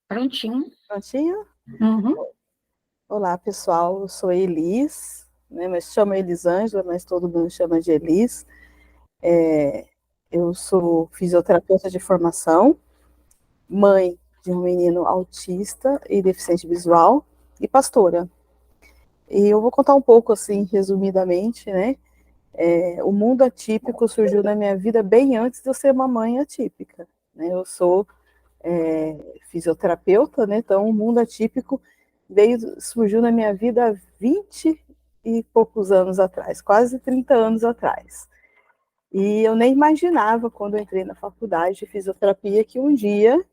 Prontinho. Prontinho? Uhum. Olá, pessoal. Eu sou Elis, né? Mas chama Elisângela, mas todo mundo chama de Elis. Eu sou fisioterapeuta de formação, mãe de um menino autista e deficiente visual e pastora. E eu vou contar um pouco, assim, resumidamente, né? O mundo atípico surgiu na minha vida bem antes de eu ser uma mãe atípica, né? Eu sou fisioterapeuta, né? Então, o mundo atípico surgiu na minha vida há 20 e poucos anos atrás, quase 30 anos atrás. E eu nem imaginava, quando eu entrei na faculdade de fisioterapia, que um dia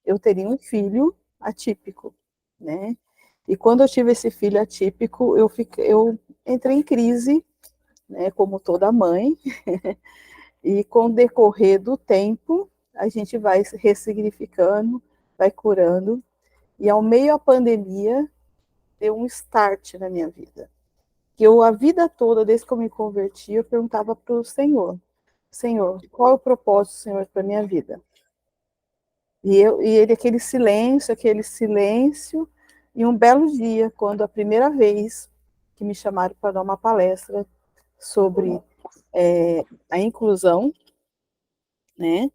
eu teria um filho atípico, né? E quando eu tive esse filho atípico, eu entrei em crise, né, como toda mãe, e com o decorrer do tempo, a gente vai ressignificando, vai curando, e ao meio da pandemia, deu um start na minha vida. Que eu, a vida toda, desde que eu me converti, eu perguntava para o Senhor, Senhor, qual é o propósito do Senhor para a minha vida? E ele, aquele silêncio, e um belo dia, quando a primeira vez que me chamaram para dar uma palestra sobre a inclusão, né,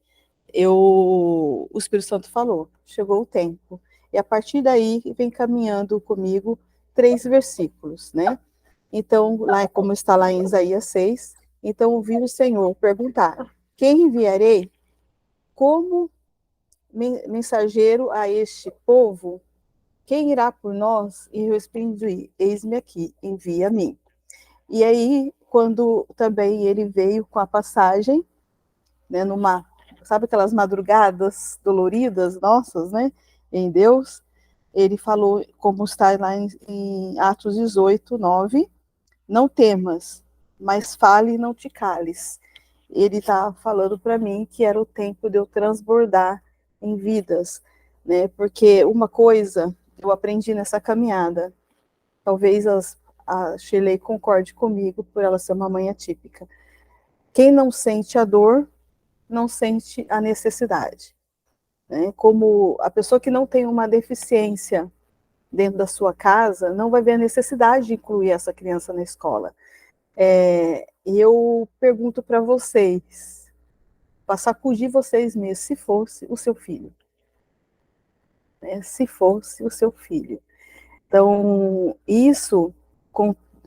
o Espírito Santo falou, chegou o tempo. E a partir daí, vem caminhando comigo 3 versículos, né? Então, lá, como está lá em Isaías 6, então ouvi o Senhor perguntar, quem enviarei como mensageiro a este povo? Quem irá por nós? E eu respondi, eis-me aqui, envia a mim. E aí, quando também ele veio com a passagem, né, sabe aquelas madrugadas doloridas nossas, né, em Deus, ele falou, como está lá em Atos 18, 9, não temas, mas fale e não te cales. Ele está falando para mim que era o tempo de eu transbordar em vidas, né? Porque uma coisa eu aprendi nessa caminhada, talvez a Shirley concorde comigo por ela ser uma mãe atípica. Quem não sente a dor, não sente a necessidade. Né? Como a pessoa que não tem uma deficiência dentro da sua casa, não vai ver a necessidade de incluir essa criança na escola. E eu pergunto para vocês, para sacudir vocês mesmos, se fosse o seu filho. Né? Se fosse o seu filho. Então, isso,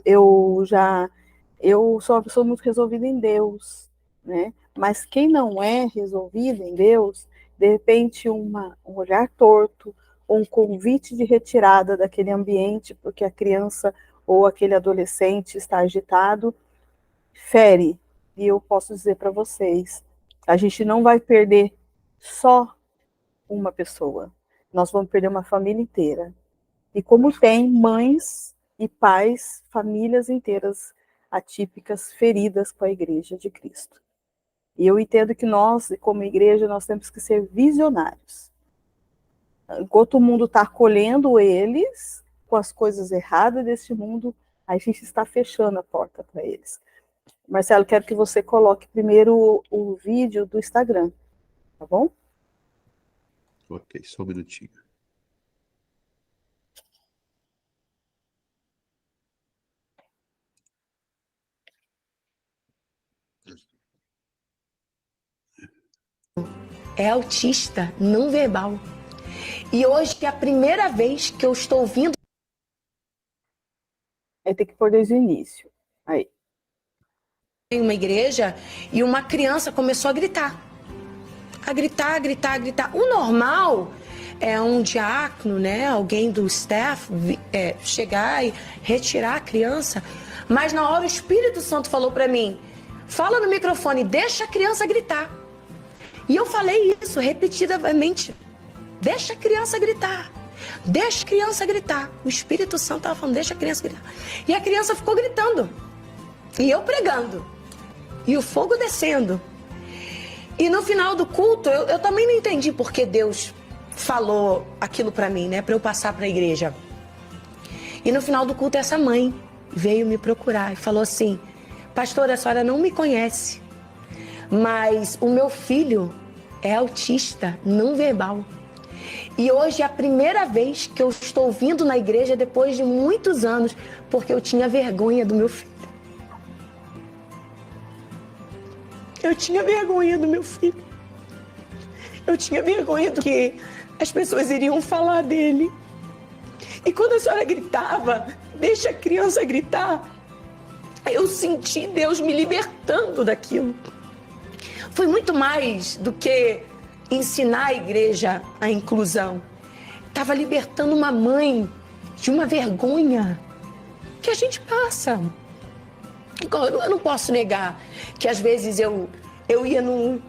eu já, eu sou uma pessoa muito resolvida em Deus, né? Mas quem não é resolvido em Deus, de repente um olhar torto, ou um convite de retirada daquele ambiente, porque a criança ou aquele adolescente está agitado, fere. E eu posso dizer para vocês, a gente não vai perder só uma pessoa, nós vamos perder uma família inteira. E como tem mães e pais, famílias inteiras atípicas, feridas com a Igreja de Cristo. E eu entendo que nós, como igreja, nós temos que ser visionários. Enquanto o mundo está acolhendo eles com as coisas erradas deste mundo, a gente está fechando a porta para eles. Marcelo, quero que você coloque primeiro o vídeo do Instagram, tá bom? Ok, só um minutinho. É autista não verbal. E hoje é a primeira vez que eu estou ouvindo. Aí tem que pôr desde o início. Aí. Em uma igreja e uma criança começou a gritar. A gritar, a gritar, a gritar. O normal é um diácono, né, alguém do staff, chegar e retirar a criança. Mas na hora o Espírito Santo falou para mim, fala no microfone, deixa a criança gritar. E eu falei isso repetidamente. Deixa a criança gritar. Deixa a criança gritar. O Espírito Santo estava falando, deixa a criança gritar. E a criança ficou gritando. E eu pregando. E o fogo descendo. E no final do culto, eu também não entendi por que Deus falou aquilo para mim, né? Para eu passar para a igreja. E no final do culto, essa mãe veio me procurar e falou assim, pastora, a senhora não me conhece, mas o meu filho é autista não verbal. E hoje é a primeira vez que eu estou vindo na igreja depois de muitos anos, porque eu tinha vergonha do meu filho. Eu tinha vergonha do meu filho. Eu tinha vergonha do que as pessoas iriam falar dele. E quando a senhora gritava, deixa a criança gritar, eu senti Deus me libertando daquilo. Foi muito mais do que ensinar a igreja a inclusão. Estava libertando uma mãe de uma vergonha que a gente passa. Eu não posso negar que às vezes eu ia num...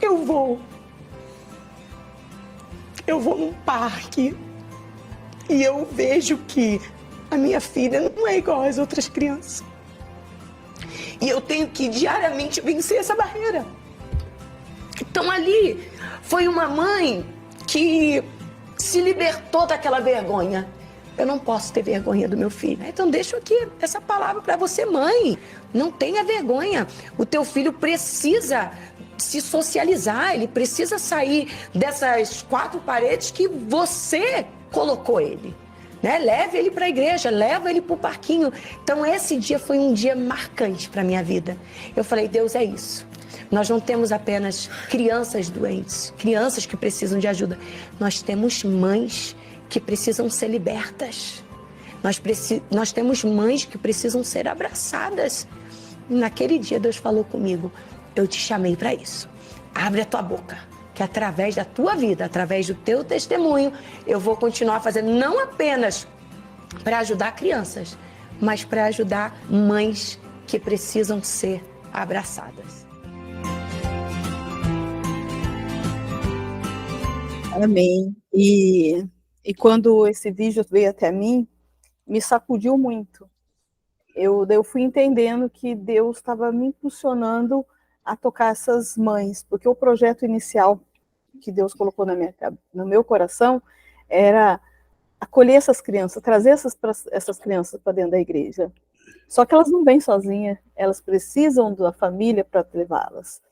Eu vou num parque e eu vejo que a minha filha não é igual às outras crianças. E eu tenho que diariamente vencer essa barreira. Então ali foi uma mãe que se libertou daquela vergonha. Eu não posso ter vergonha do meu filho. Então deixo aqui essa palavra para você, mãe. Não tenha vergonha. O teu filho precisa se socializar, ele precisa sair dessas 4 paredes que você colocou ele. Né? Leve ele para a igreja, leva ele para o parquinho. Então esse dia foi um dia marcante para a minha vida. Eu falei, Deus, é isso. Nós não temos apenas crianças doentes, crianças que precisam de ajuda. Nós temos mães que precisam ser libertas. Nós temos mães que precisam ser abraçadas. E naquele dia Deus falou comigo, eu te chamei para isso. Abre a tua boca, que através da tua vida, através do teu testemunho, eu vou continuar fazendo não apenas para ajudar crianças, mas para ajudar mães que precisam ser abraçadas. Amém. E quando esse vídeo veio até mim, me sacudiu muito. Eu fui entendendo que Deus estava me impulsionando a tocar essas mães, porque o projeto inicial que Deus colocou no meu coração era acolher essas crianças, trazer essas crianças para dentro da igreja. Só que elas não vêm sozinhas, elas precisam da família para levá-las.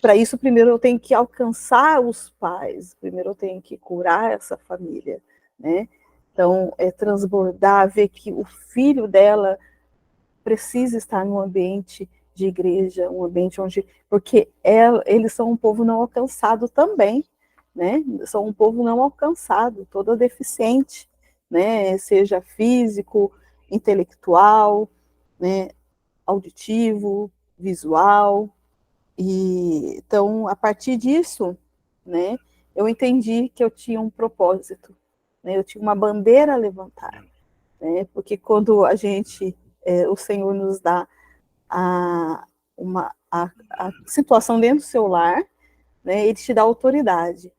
Para isso, primeiro eu tenho que alcançar os pais, primeiro eu tenho que curar essa família, né? Então, é transbordar, ver que o filho dela precisa estar num ambiente de igreja, um ambiente onde... Porque eles são um povo não alcançado também, né? São um povo não alcançado, todo deficiente, né? Seja físico, intelectual, né? Auditivo, visual. E então, a partir disso, né, eu entendi que eu tinha um propósito, né, eu tinha uma bandeira a levantar, né, porque quando o Senhor nos dá a situação dentro do seu lar, né, Ele te dá autoridade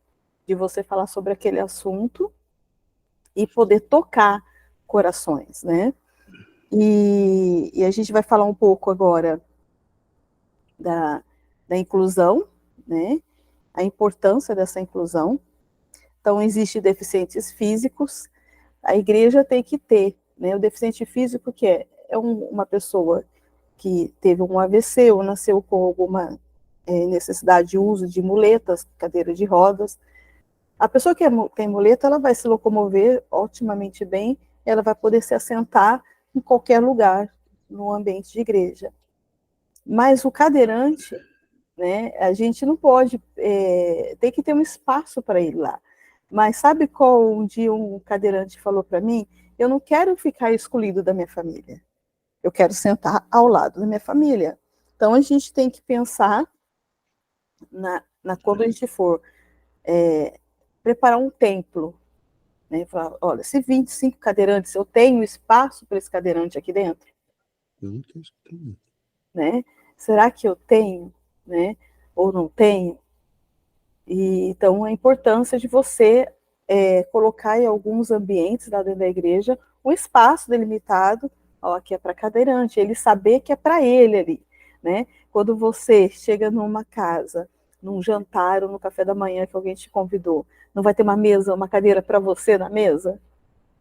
de você falar sobre aquele assunto e poder tocar corações, né, e a gente vai falar um pouco agora da inclusão, né? A importância dessa inclusão. Então, existem deficientes físicos, a igreja tem que ter, né? O deficiente físico que é uma pessoa que teve um AVC ou nasceu com alguma necessidade de uso de muletas, cadeira de rodas. A pessoa que tem muleta, ela vai se locomover otimamente bem, ela vai poder se assentar em qualquer lugar no ambiente de igreja. Mas o cadeirante, né, a gente não pode, tem que ter um espaço para ir lá. Mas sabe qual um dia um cadeirante falou para mim? Eu não quero ficar excluído da minha família. Eu quero sentar ao lado da minha família. Então, a gente tem que pensar quando a gente for preparar um templo, né, falar, olha, se 25 cadeirantes, eu tenho espaço para esse cadeirante aqui dentro? Eu não tenho espaço. Né? Será que eu tenho, né? Ou não tenho? E, então, a importância de você colocar em alguns ambientes lá dentro da igreja um espaço delimitado, ó, que é para cadeirante, ele saber que é para ele ali, né? Quando você chega numa casa, num jantar ou no café da manhã que alguém te convidou, não vai ter uma mesa, uma cadeira para você na mesa,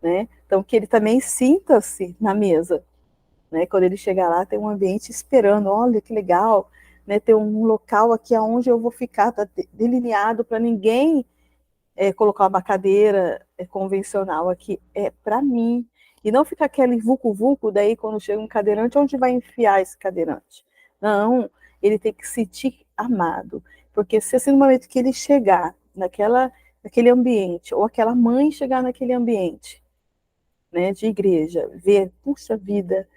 né? Então, que ele também sinta-se na mesa, né? Quando ele chegar lá, tem um ambiente esperando, olha que legal, né, ter um local aqui onde eu vou ficar, tá delineado para ninguém colocar uma cadeira convencional aqui, é para mim. E não ficar aquele vucu-vucu, daí quando chega um cadeirante, onde vai enfiar esse cadeirante? Não, ele tem que se sentir amado. Porque se assim, no momento que ele chegar naquele ambiente, ou aquela mãe chegar naquele ambiente, né, de igreja, ver, puxa vida,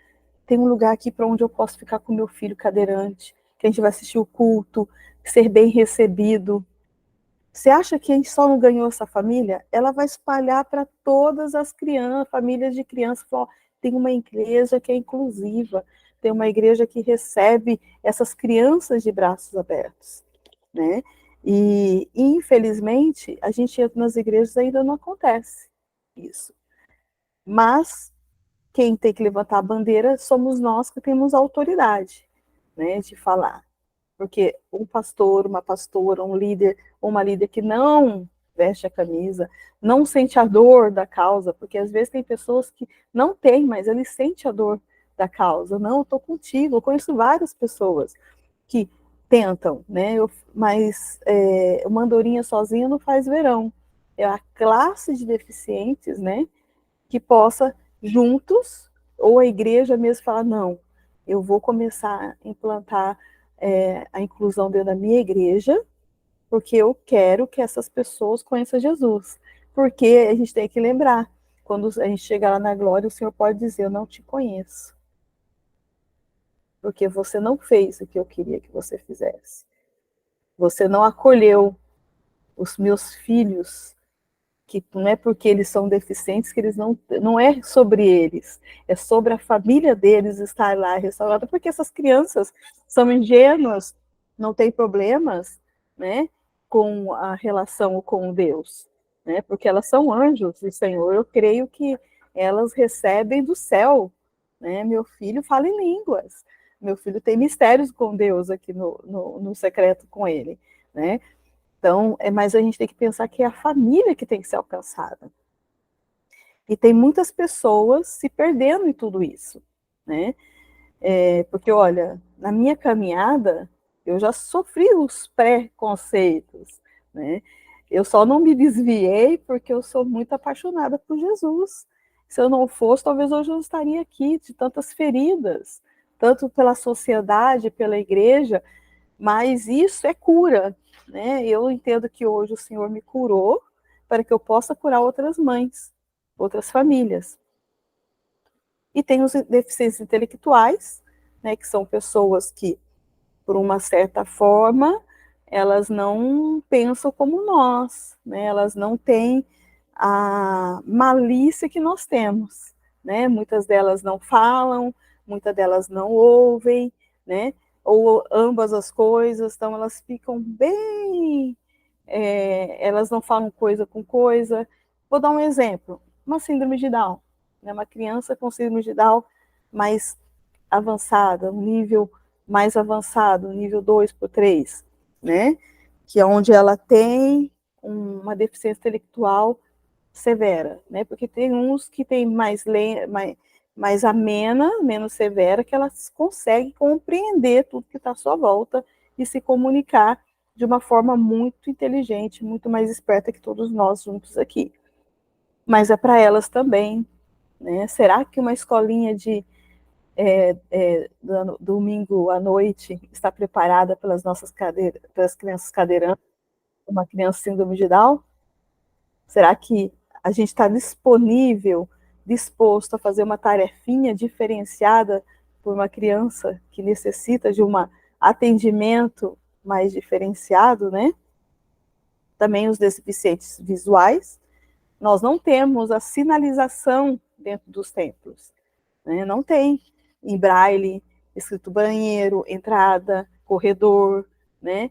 tem um lugar aqui para onde eu posso ficar com meu filho cadeirante, que a gente vai assistir o culto, ser bem recebido. Você acha que a gente só não ganhou essa família? Ela vai espalhar para todas as crianças, famílias de crianças. Falar, tem uma igreja que é inclusiva, tem uma igreja que recebe essas crianças de braços abertos, né? E infelizmente, a gente entra nas igrejas e ainda não acontece isso. Mas quem tem que levantar a bandeira somos nós que temos a autoridade, né, de falar. Porque um pastor, uma pastora, um líder, uma líder que não veste a camisa, não sente a dor da causa, porque às vezes tem pessoas que não têm, mas ele sente a dor da causa. Não, eu estou contigo. Eu conheço várias pessoas que tentam, né? Mas uma andorinha sozinha não faz verão. É a classe de deficientes, né? Que possa juntos, ou a igreja mesmo falar, não, eu vou começar a implantar a inclusão dentro da minha igreja, porque eu quero que essas pessoas conheçam Jesus. Porque a gente tem que lembrar, quando a gente chegar lá na glória, o Senhor pode dizer, eu não te conheço. Porque você não fez o que eu queria que você fizesse. Você não acolheu os meus filhos, que não é porque eles são deficientes que eles não é sobre eles, é sobre a família deles estar lá restaurada, porque essas crianças são ingênuas, não têm problemas, né, com a relação com Deus, né, porque elas são anjos do Senhor, eu creio que elas recebem do céu, né, meu filho fala em línguas, meu filho tem mistérios com Deus aqui no secreto com ele, né, então, mas a gente tem que pensar que é a família que tem que ser alcançada. E tem muitas pessoas se perdendo em tudo isso, né? Porque, olha, na minha caminhada, eu já sofri os preconceitos, né? Eu só não me desviei porque eu sou muito apaixonada por Jesus. Se eu não fosse, talvez hoje eu não estaria aqui, de tantas feridas, tanto pela sociedade, pela igreja, mas isso é cura, né? Eu entendo que hoje o Senhor me curou para que eu possa curar outras mães, outras famílias. E tem os deficientes intelectuais, né, que são pessoas que, por uma certa forma, elas não pensam como nós, né? Elas não têm a malícia que nós temos, né? Muitas delas não falam, muitas delas não ouvem, né? Ou ambas as coisas, então elas ficam bem, elas não falam coisa com coisa. Vou dar um exemplo, uma síndrome de Down, né? Uma criança com síndrome de Down mais avançada, um nível mais avançado, nível 2 por 3, né? Que é onde ela tem uma deficiência intelectual severa, né? Porque tem uns que tem mais amena, menos severa, que elas conseguem compreender tudo que está à sua volta e se comunicar de uma forma muito inteligente, muito mais esperta que todos nós juntos aqui. Mas é para elas também, né? Será que uma escolinha de domingo à noite está preparada pelas nossas pelas crianças cadeirantes, uma criança síndrome de Down? Será que a gente está disposto a fazer uma tarefinha diferenciada por uma criança que necessita de um atendimento mais diferenciado, né? Também os deficientes visuais. Nós não temos a sinalização dentro dos templos, né? Não tem em braille, escrito banheiro, entrada, corredor, né?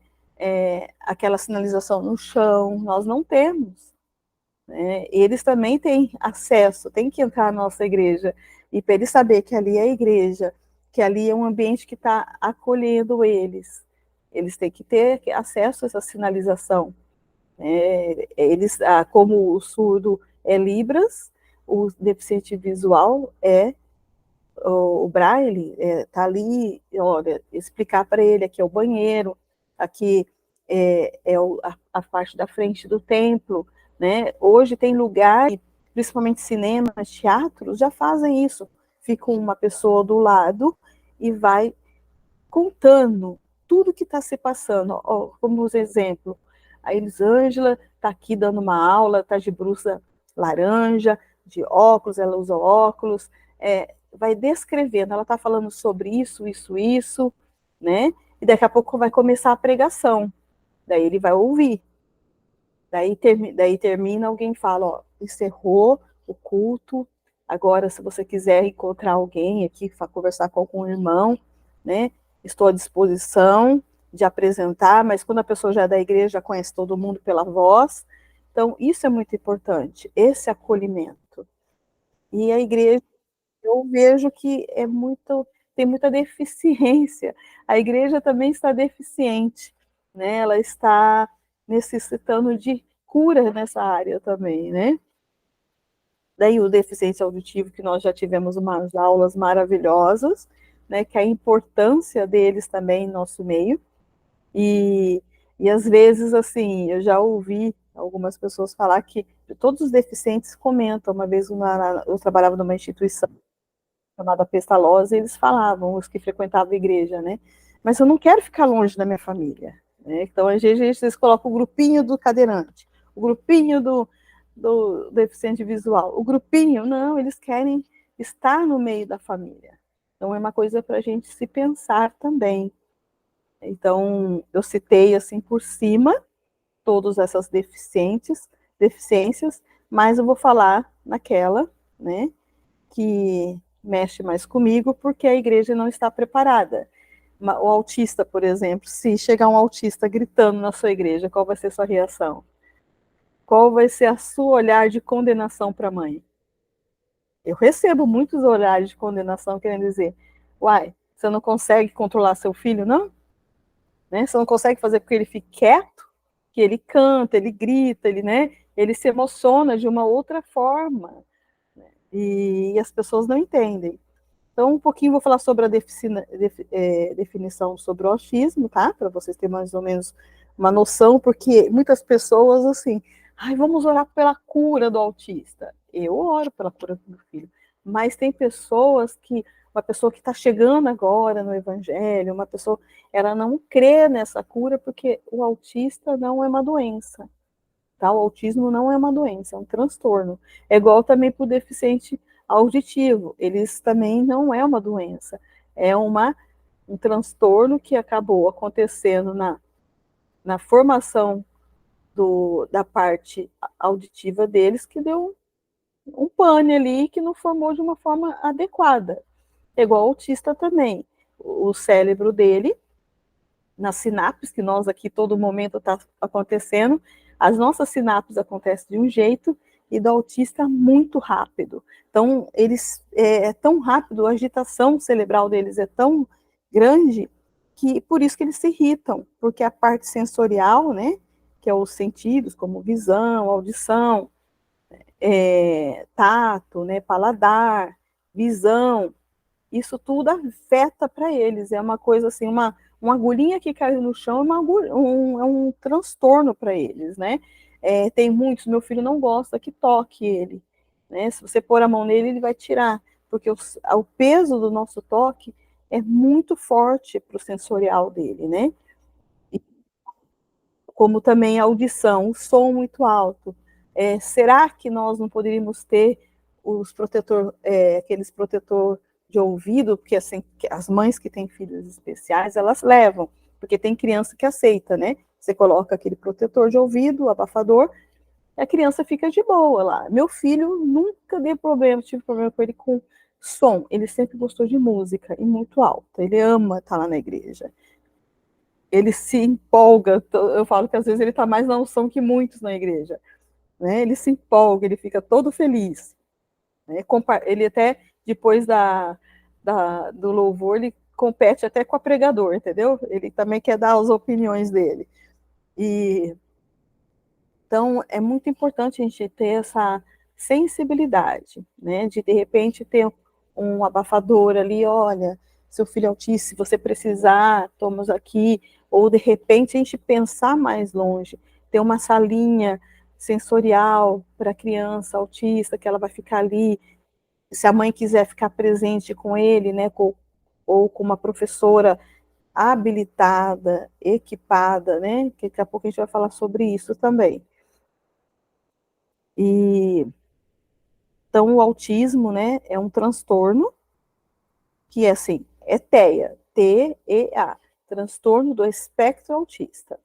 Aquela sinalização no chão, nós não temos. Eles também têm acesso, têm que entrar na nossa igreja, e para eles saber que ali é a igreja, que ali é um ambiente que está acolhendo eles têm que ter acesso a essa sinalização. Eles, como o surdo é Libras, o deficiente visual é o Braille tá ali, olha, explicar para ele, aqui é o banheiro, aqui a parte da frente do templo, né? Hoje tem lugar, principalmente cinemas, teatros, já fazem isso. Fica uma pessoa do lado e vai contando tudo que está se passando. Ó, como exemplo, a Elisângela está aqui dando uma aula, está de blusa laranja, de óculos, ela usa óculos, vai descrevendo, ela está falando sobre isso, isso, isso, né? E daqui a pouco vai começar a pregação. Daí ele vai ouvir. Daí termina, alguém fala, ó, encerrou o culto, agora se você quiser encontrar alguém aqui, conversar com algum irmão, né, estou à disposição de apresentar, mas quando a pessoa já é da igreja, já conhece todo mundo pela voz, então isso é muito importante, esse acolhimento. E a igreja, eu vejo que tem muita deficiência, a igreja também está deficiente, né, ela está necessitando de cura nessa área também, né? Daí o deficiente auditivo, que nós já tivemos umas aulas maravilhosas, né, que a importância deles também em nosso meio, e às vezes, assim, eu já ouvi algumas pessoas falar que todos os deficientes comentam, uma vez eu trabalhava numa instituição chamada Pestalozzi, e eles falavam, os que frequentavam a igreja, né, mas eu não quero ficar longe da minha família, né? Então, às vezes, eles colocam o grupinho do cadeirante, o grupinho do deficiente visual, o grupinho, não, eles querem estar no meio da família. Então, é uma coisa para a gente se pensar também. Então, eu citei, assim, por cima, todas essas deficiências, mas eu vou falar naquela, né, que mexe mais comigo, porque a igreja não está preparada. O autista, por exemplo, se chegar um autista gritando na sua igreja, qual vai ser a sua reação? Qual vai ser a sua olhar de condenação para a mãe? Eu recebo muitos olhares de condenação querendo dizer, uai, você não consegue controlar seu filho, não? Né? Você não consegue fazer com que ele fique quieto? Que ele canta, ele grita, ele se emociona de uma outra forma. E as pessoas não entendem. Então, um pouquinho vou falar sobre a definição sobre o autismo, tá? Para vocês terem mais ou menos uma noção, porque muitas pessoas, assim, vamos orar pela cura do autista. Eu oro pela cura do filho. Mas tem uma pessoa que está chegando agora no evangelho, uma pessoa, ela não crê nessa cura porque o autista não é uma doença. Tá? O autismo não é uma doença, é um transtorno. É igual também para o deficiente auditivo, eles também não é uma doença, é um transtorno que acabou acontecendo na formação da parte auditiva deles, que deu um pane ali, que não formou de uma forma adequada. É igual ao autista também. O cérebro dele, nas sinapses, que nós aqui todo momento está acontecendo, as nossas sinapses acontecem de um jeito e do autista muito rápido. Então, é tão rápido, a agitação cerebral deles é tão grande que por isso que eles se irritam, porque a parte sensorial, né, que é os sentidos, como visão, audição, tato, né, paladar, visão, isso tudo afeta para eles. É uma coisa assim, uma agulhinha que caiu no chão é um transtorno para eles, né? Tem muitos, meu filho não gosta que toque ele, né? Se você pôr a mão nele, ele vai tirar, porque o peso do nosso toque é muito forte para o sensorial dele, né? E, como também a audição, o som muito alto. Será que nós não poderíamos ter aqueles protetor de ouvido, porque assim, as mães que têm filhos especiais, elas levam, porque tem criança que aceita, né? Você coloca aquele protetor de ouvido, abafador, e a criança fica de boa lá. Meu filho nunca deu problema, tive problema com ele com som, ele sempre gostou de música, e muito alta, ele ama estar lá na igreja. Ele se empolga, eu falo que às vezes ele está mais na unção que muitos na igreja, né? Ele se empolga, ele fica todo feliz. Né? Ele até, depois do louvor, ele compete até com a pregador, entendeu? Ele também quer dar as opiniões dele. Então, é muito importante a gente ter essa sensibilidade, né? De repente, ter um abafador ali, olha, seu filho é autista, se você precisar, estamos aqui, ou de repente a gente pensar mais longe, ter uma salinha sensorial para a criança autista, que ela vai ficar ali, se a mãe quiser ficar presente com ele, né, ou com uma professora habilitada, equipada, né, que daqui a pouco a gente vai falar sobre isso também. E então o autismo, né, é um transtorno que é assim, é TEA, T-E-A, transtorno do espectro autista.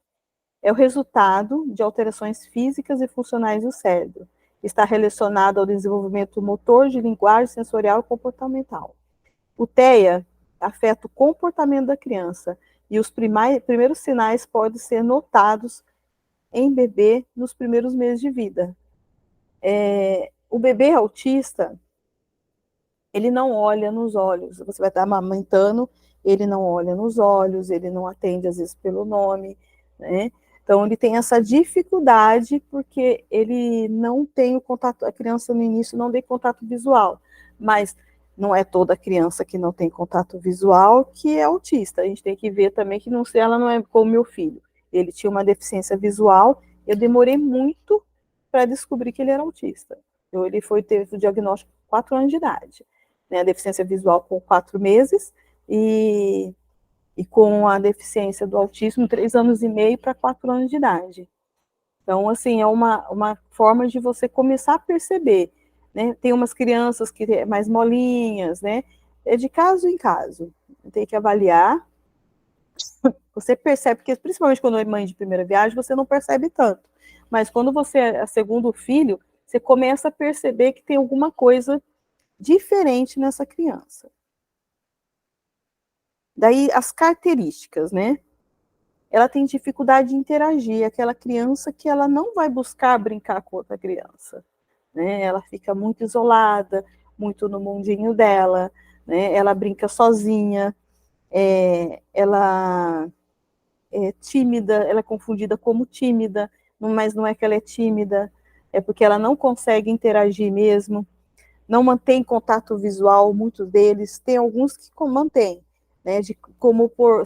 É o resultado de alterações físicas e funcionais do cérebro. Está relacionado ao desenvolvimento motor, de linguagem, sensorial e comportamental. O TEA afeta o comportamento da criança e os primeiros sinais podem ser notados em bebê nos primeiros meses de vida. O bebê autista, ele não olha nos olhos. Você vai estar amamentando, ele não olha nos olhos, ele não atende às vezes pelo nome, né? Então ele tem essa dificuldade porque ele não tem o contato, a criança no início não tem contato visual, mas não é toda criança que não tem contato visual que é autista. A gente tem que ver também que não, ela não é como meu filho. Ele tinha uma deficiência visual, eu demorei muito para descobrir que ele era autista. Ele teve o diagnóstico com 4 anos de idade, né, a deficiência visual com 4 meses e com a deficiência do autismo 3 anos e meio para 4 anos de idade. Então, assim, é uma forma de você começar a perceber, né? Tem umas crianças que é mais molinhas, né? É de caso em caso. Tem que avaliar. Você percebe, porque principalmente quando é mãe de primeira viagem, você não percebe tanto. Mas quando você é segundo filho, você começa a perceber que tem alguma coisa diferente nessa criança. Daí as características, né? Ela tem dificuldade de interagir, aquela criança que ela não vai buscar brincar com outra criança, né? Ela fica muito isolada, muito no mundinho dela, né? Ela brinca sozinha, ela é tímida, ela é confundida como tímida, mas não é que ela é tímida, é porque ela não consegue interagir mesmo, não mantém contato visual, muitos deles, tem alguns que mantêm, né, se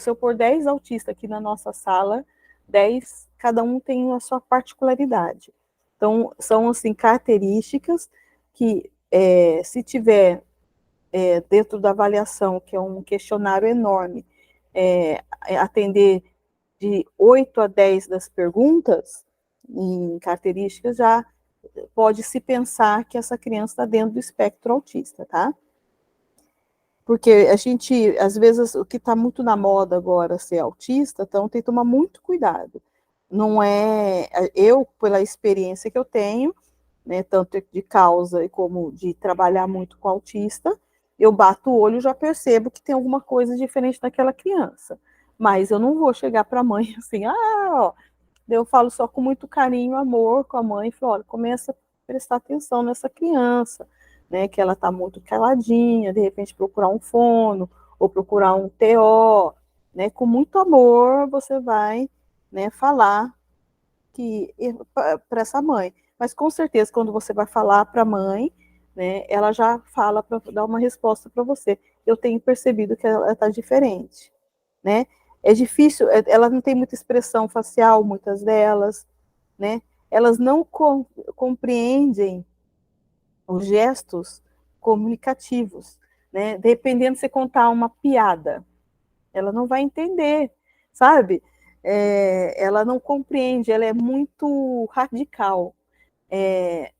eu pôr 10 autistas aqui na nossa sala, 10, cada um tem a sua particularidade. Então, são, assim, características que, se tiver dentro da avaliação, que é um questionário enorme, atender de 8 a 10 das perguntas, em características, já pode-se pensar que essa criança está dentro do espectro autista, tá? Porque a gente, às vezes, o que está muito na moda agora ser autista, então tem que tomar muito cuidado. Não é, eu, pela experiência que eu tenho, né, tanto de causa como de trabalhar muito com autista, eu bato o olho e já percebo que tem alguma coisa diferente naquela criança. Mas eu não vou chegar para a mãe assim, ó, eu falo só com muito carinho, amor com a mãe, e falo, olha, começa a prestar atenção nessa criança, né, que ela está muito caladinha, de repente procurar um fono, ou procurar um TO, né, com muito amor você vai, né, falar para essa mãe. Mas com certeza, quando você vai falar para a mãe, né, ela já fala para dar uma resposta para você. Eu tenho percebido que ela está diferente, né? É difícil, ela não tem muita expressão facial, muitas delas, né? Elas não compreendem os gestos comunicativos, né? Dependendo de você contar uma piada, ela não vai entender, sabe? Ela não compreende, ela é muito radical.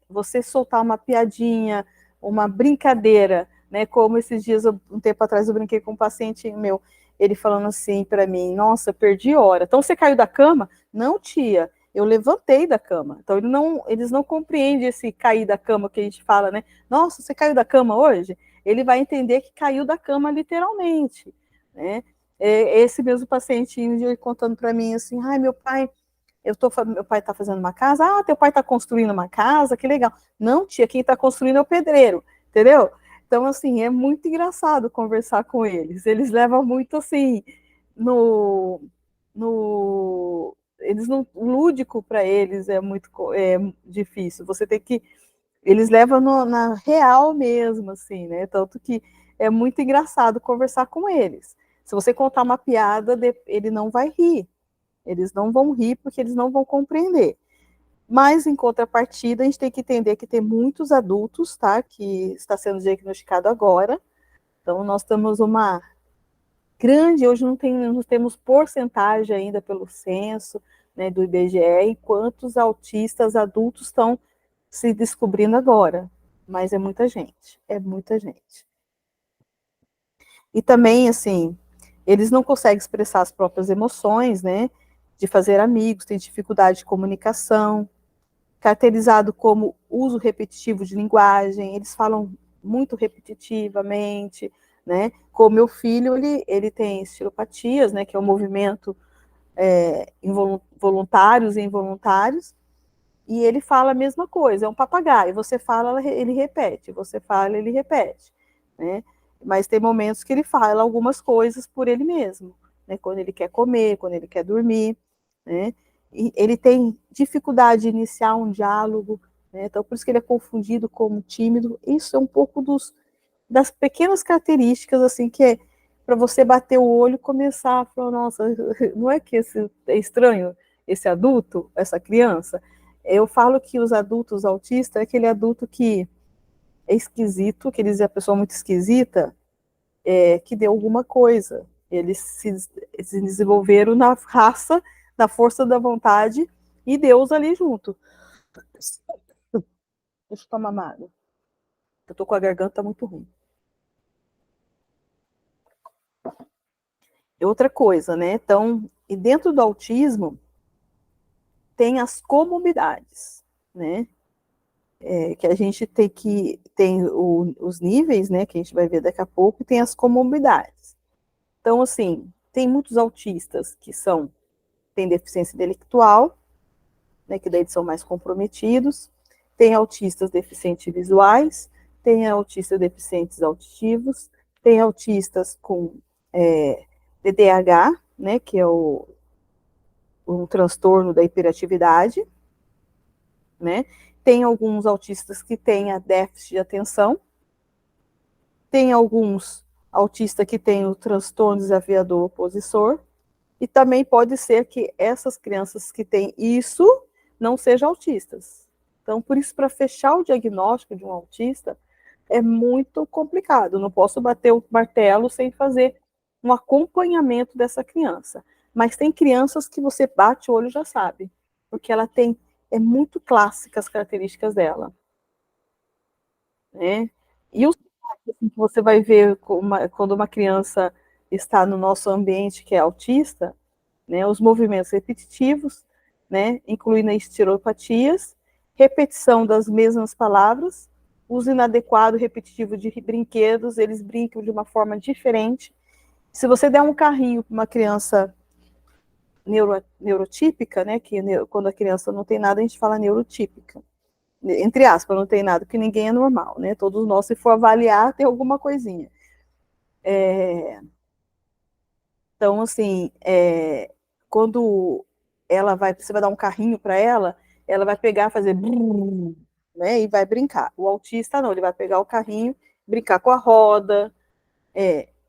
Você soltar uma piadinha, uma brincadeira, né? Como esses dias, um tempo atrás, eu brinquei com um paciente meu, ele falando assim para mim, nossa, perdi hora. Então, você caiu da cama? Não, tia, eu levantei da cama. Então, eles não compreendem esse cair da cama que a gente fala, né? Nossa, você caiu da cama hoje? Ele vai entender que caiu da cama literalmente, né? Esse mesmo paciente contando para mim assim, ai, meu pai está fazendo uma casa, teu pai está construindo uma casa, que legal. Não, tia, quem está construindo é o pedreiro, entendeu? Então, assim, é muito engraçado conversar com eles. Eles levam muito, assim, eles não, lúdico para eles é muito difícil. Você tem que Eles levam na real mesmo, assim, né? Tanto que é muito engraçado conversar com eles. Se você contar uma piada, ele não vai rir. Eles não vão rir porque eles não vão compreender. Mas, em contrapartida, a gente tem que entender que tem muitos adultos, tá? Que está sendo diagnosticado agora. Então, nós temos uma grande, hoje não temos porcentagem ainda pelo censo, né, do IBGE, em quantos autistas adultos estão se descobrindo agora. Mas é muita gente, é muita gente. E também, assim, eles não conseguem expressar as próprias emoções, né, de fazer amigos, tem dificuldade de comunicação, caracterizado como uso repetitivo de linguagem, eles falam muito repetitivamente, né? Com o meu filho, ele tem estilopatias, né, que é um movimento voluntários e involuntários, e ele fala a mesma coisa, é um papagaio, você fala, ele repete, você fala, ele repete, né? Mas tem momentos que ele fala algumas coisas por ele mesmo, né? Quando ele quer comer, quando ele quer dormir, né? E ele tem dificuldade de iniciar um diálogo, né? Então por isso que ele é confundido como tímido. Isso é um pouco das pequenas características, assim, que é para você bater o olho e começar a falar, nossa, não é que é estranho esse adulto, essa criança? Eu falo que os adultos autistas é aquele adulto que é esquisito, que eles dizem a pessoa muito esquisita, que deu alguma coisa. Eles se desenvolveram na raça, na força da vontade e Deus ali junto. Deixa eu tomar uma água. Eu tô com a garganta muito ruim. Outra coisa, né? Então, e dentro do autismo tem as comorbidades, né? Que a gente tem os níveis, né? Que a gente vai ver daqui a pouco, e tem as comorbidades. Então, assim, tem muitos autistas que têm deficiência intelectual, né? Que daí são mais comprometidos. Tem autistas deficientes visuais, tem autistas deficientes auditivos, tem autistas com TDAH, né? Que é um transtorno da hiperatividade, né? Tem alguns autistas que têm a déficit de atenção, tem alguns autistas que têm o transtorno desafiador opositor, e também pode ser que essas crianças que têm isso não sejam autistas. Então, por isso, para fechar o diagnóstico de um autista, é muito complicado. Não posso bater o martelo sem fazer um acompanhamento dessa criança. Mas tem crianças que você bate o olho e já sabe, porque é muito clássica as características dela, né? E os assim, que você vai ver quando uma criança está no nosso ambiente que é autista, né? Os movimentos repetitivos, né? Incluindo estilopatias, repetição das mesmas palavras, uso inadequado repetitivo de brinquedos, eles brincam de uma forma diferente. Se você der um carrinho para uma criança neurotípica, né, que quando a criança não tem nada, a gente fala neurotípica, entre aspas, não tem nada, porque ninguém é normal, né, todos nós, se for avaliar, tem alguma coisinha. Então, assim, quando você vai dar um carrinho para ela vai pegar, fazer brum, né, e vai brincar. O autista não, ele vai pegar o carrinho, brincar com a roda,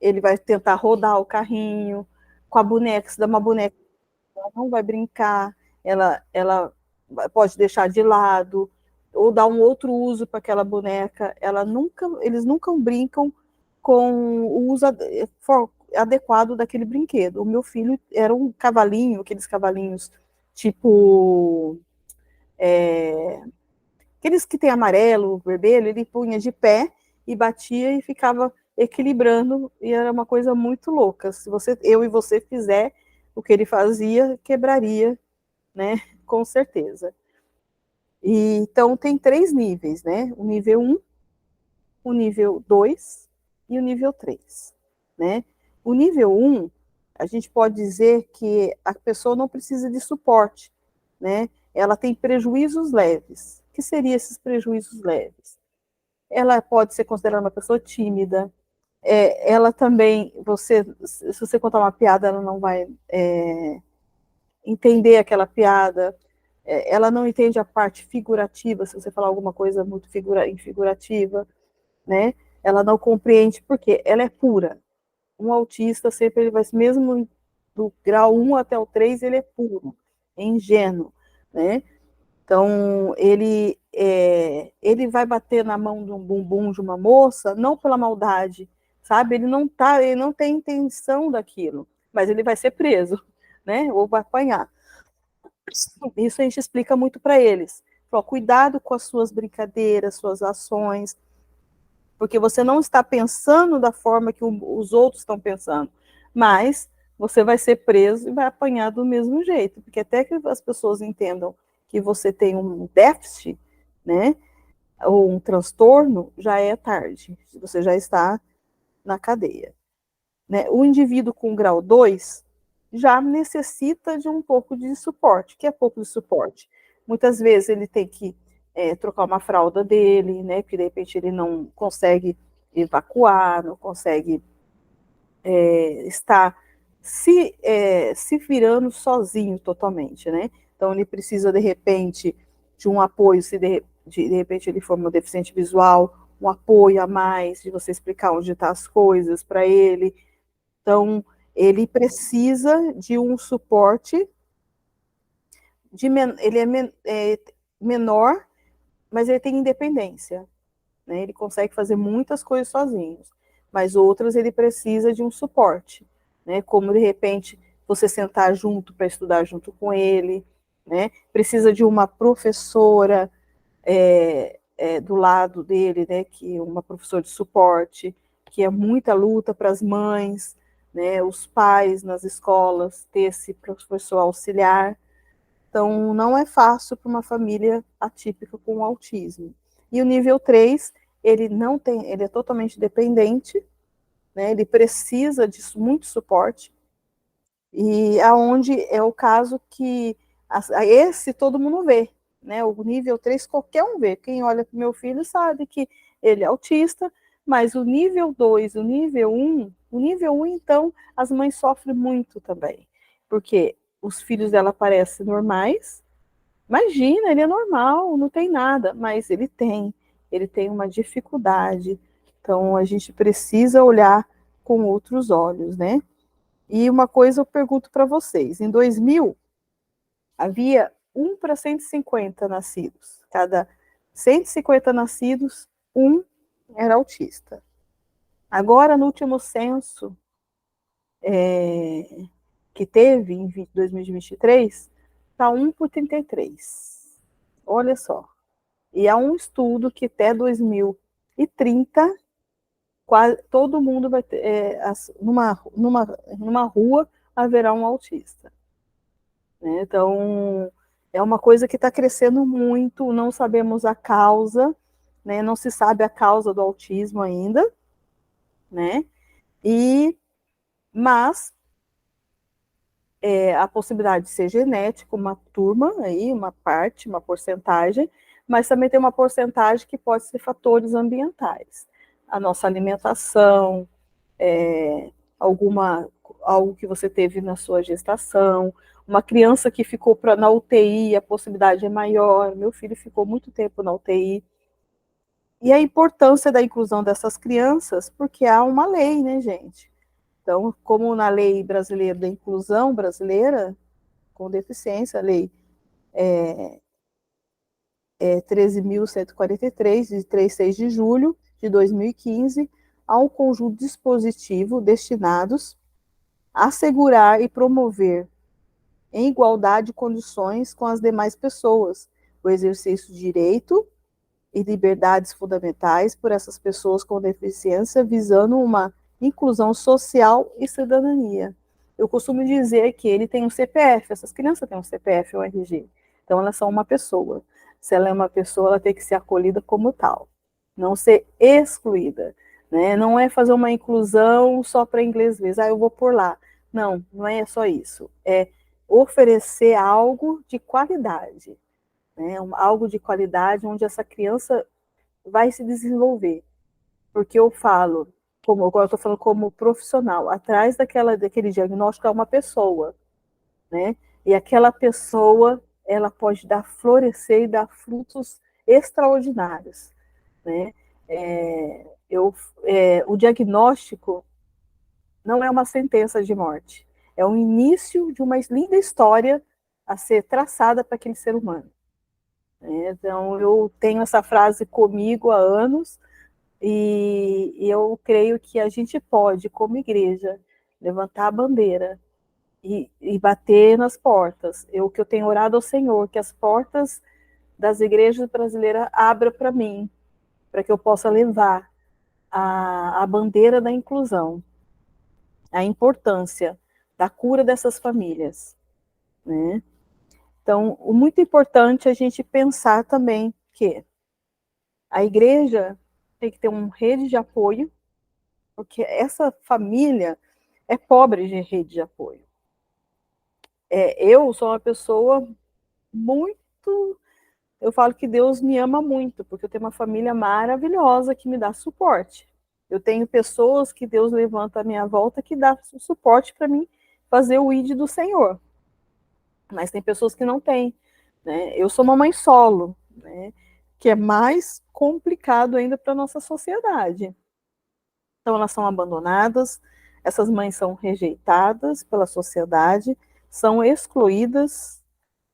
ele vai tentar rodar o carrinho, com a boneca, se dá uma boneca, ela não vai brincar, ela pode deixar de lado, ou dar um outro uso para aquela boneca. Eles nunca brincam com o uso adequado daquele brinquedo. O meu filho era um cavalinho, aqueles cavalinhos tipo aqueles que tem amarelo, vermelho, ele punha de pé e batia e ficava equilibrando, e era uma coisa muito louca. Se eu e você fizer o que ele fazia, quebraria, né? Com certeza. E, então tem 3 níveis, né? O nível 1, o nível 2 e o nível 3, né? O nível 1, a gente pode dizer que a pessoa não precisa de suporte, né? Ela tem prejuízos leves. O que seriam esses prejuízos leves? Ela pode ser considerada uma pessoa tímida, ela também, se você contar uma piada, ela não vai entender aquela piada, ela não entende a parte figurativa, se você falar alguma coisa muito figurativa, né? Ela não compreende porque ela é pura. Um autista sempre ele vai, mesmo do grau 1 até o 3, ele é puro, é ingênuo, né? Então, ele vai bater na mão de um bumbum de uma moça, não pela maldade, sabe? Ele não tem intenção daquilo, mas ele vai ser preso, né? Ou vai apanhar. Isso a gente explica muito para eles. Ó, cuidado com as suas brincadeiras, suas ações, porque você não está pensando da forma que os outros estão pensando, mas você vai ser preso e vai apanhar do mesmo jeito, porque até que as pessoas entendam que você tem um déficit, né, ou um transtorno, já é tarde, você já está na cadeia. Né? O indivíduo com grau 2 já necessita de um pouco de suporte. O que é pouco de suporte? Muitas vezes ele tem que trocar uma fralda dele, né? Porque de repente ele não consegue evacuar, não consegue estar se virando sozinho totalmente, né? Então ele precisa de repente de um apoio, se de repente ele for um deficiente visual, um apoio a mais, de você explicar onde estão as coisas para ele. Então, ele precisa de um suporte, ele é menor, mas ele tem independência, né? Ele consegue fazer muitas coisas sozinho, mas outras ele precisa de um suporte, né? Como, de repente, você sentar junto para estudar junto com ele, né? Precisa de uma professora do lado dele, né? Que uma professora de suporte, que é muita luta para as mães, né, os pais nas escolas, ter esse professor auxiliar. Então, não é fácil para uma família atípica com autismo. E o nível 3, ele não tem, ele é totalmente dependente, né, ele precisa de muito suporte, e aonde é o caso que esse todo mundo vê, né, o nível 3 qualquer um vê. Quem olha para o meu filho sabe que ele é autista, mas o nível 2, o nível 1, então, as mães sofrem muito também, porque os filhos dela parecem normais, imagina, ele é normal, não tem nada, mas ele tem uma dificuldade, então a gente precisa olhar com outros olhos, né? E uma coisa eu pergunto para vocês, em 2000, havia 1 para 150 nascidos, cada 150 nascidos, um era autista. Agora, no último censo que teve, em 2023, está 1 por 33. Olha só. E há um estudo que até 2030, quase, todo mundo vai ter, numa rua, haverá um autista. Né? Então, é uma coisa que está crescendo muito, não sabemos a causa, né? Não se sabe a causa do autismo ainda, né? Mas a possibilidade de ser genético, uma turma aí, uma parte, uma porcentagem, mas também tem uma porcentagem que pode ser fatores ambientais. A nossa alimentação, algo que você teve na sua gestação, uma criança que ficou na UTI, a possibilidade é maior. Meu filho ficou muito tempo na UTI. E a importância da inclusão dessas crianças, porque há uma lei, né, gente? Então, como na lei brasileira da inclusão brasileira, com deficiência, a lei 13.143, de 6 de julho de 2015, há um conjunto de dispositivos destinados a assegurar e promover em igualdade de condições com as demais pessoas o exercício de direito e liberdades fundamentais por essas pessoas com deficiência, visando uma inclusão social e cidadania. Eu costumo dizer que ele tem um CPF, essas crianças têm um CPF ou RG, então elas são uma pessoa. Se ela é uma pessoa, ela tem que ser acolhida como tal, não ser excluída, né? Não é fazer uma inclusão só para inglês ver, eu vou por lá. Não, não é só isso, é oferecer algo de qualidade, né? Algo de qualidade onde essa criança vai se desenvolver. Porque eu falo, agora eu estou falando como profissional, atrás daquele diagnóstico é uma pessoa, né? E aquela pessoa ela pode florescer e dar frutos extraordinários, né? O diagnóstico não é uma sentença de morte, é o início de uma linda história a ser traçada para aquele ser humano. Então, eu tenho essa frase comigo há anos, e eu creio que a gente pode, como igreja, levantar a bandeira e bater nas portas. O que eu tenho orado ao Senhor, que as portas das igrejas brasileiras abram para mim, para que eu possa levar a bandeira da inclusão, a importância da cura dessas famílias, né? Então, o muito importante é a gente pensar também que a igreja tem que ter uma rede de apoio, porque essa família é pobre de rede de apoio. Eu sou uma pessoa muito... Eu falo que Deus me ama muito, porque eu tenho uma família maravilhosa que me dá suporte. Eu tenho pessoas que Deus levanta à minha volta que dá suporte para mim fazer o ID do Senhor. Mas tem pessoas que não têm, né? Eu sou uma mãe solo, né? Que é mais complicado ainda para a nossa sociedade. Então, elas são abandonadas, essas mães são rejeitadas pela sociedade, são excluídas,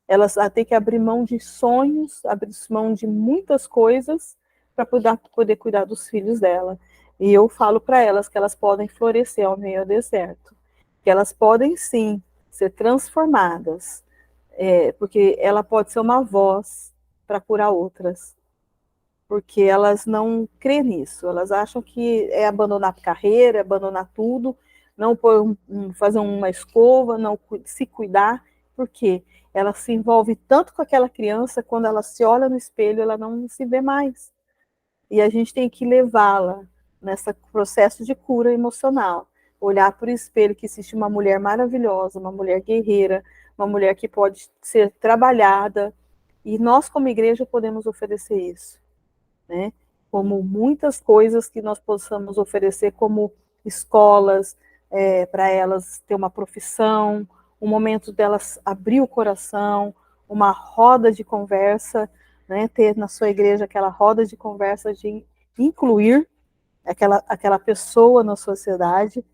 elas têm que abrir mão de sonhos, abrir mão de muitas coisas para poder cuidar dos filhos dela. E eu falo para elas que elas podem florescer ao meio do deserto, que elas podem sim ser transformadas, porque ela pode ser uma voz para curar outras, porque elas não creem nisso, elas acham que é abandonar a carreira, abandonar tudo, não fazer uma escova, não se cuidar, porque ela se envolve tanto com aquela criança, quando ela se olha no espelho, ela não se vê mais. E a gente tem que levá-la nesse processo de cura emocional, olhar para o espelho que existe uma mulher maravilhosa, uma mulher guerreira, uma mulher que pode ser trabalhada, e nós como igreja podemos oferecer isso, né? Como muitas coisas que nós possamos oferecer, como escolas, para elas ter uma profissão, um momento delas abrir o coração, uma roda de conversa, né? Ter na sua igreja aquela roda de conversa de incluir aquela pessoa na sociedade,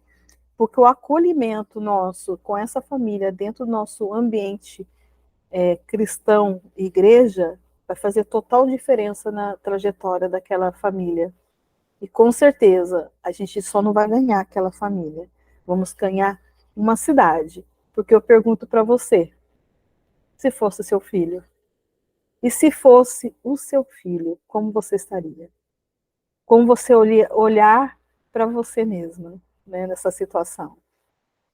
porque o acolhimento nosso com essa família dentro do nosso ambiente cristão, igreja, vai fazer total diferença na trajetória daquela família. E com certeza, a gente só não vai ganhar aquela família. Vamos ganhar uma cidade. Porque eu pergunto para você, se fosse seu filho, e se fosse o seu filho, como você estaria? Como você olhar para você mesma, né, nessa situação?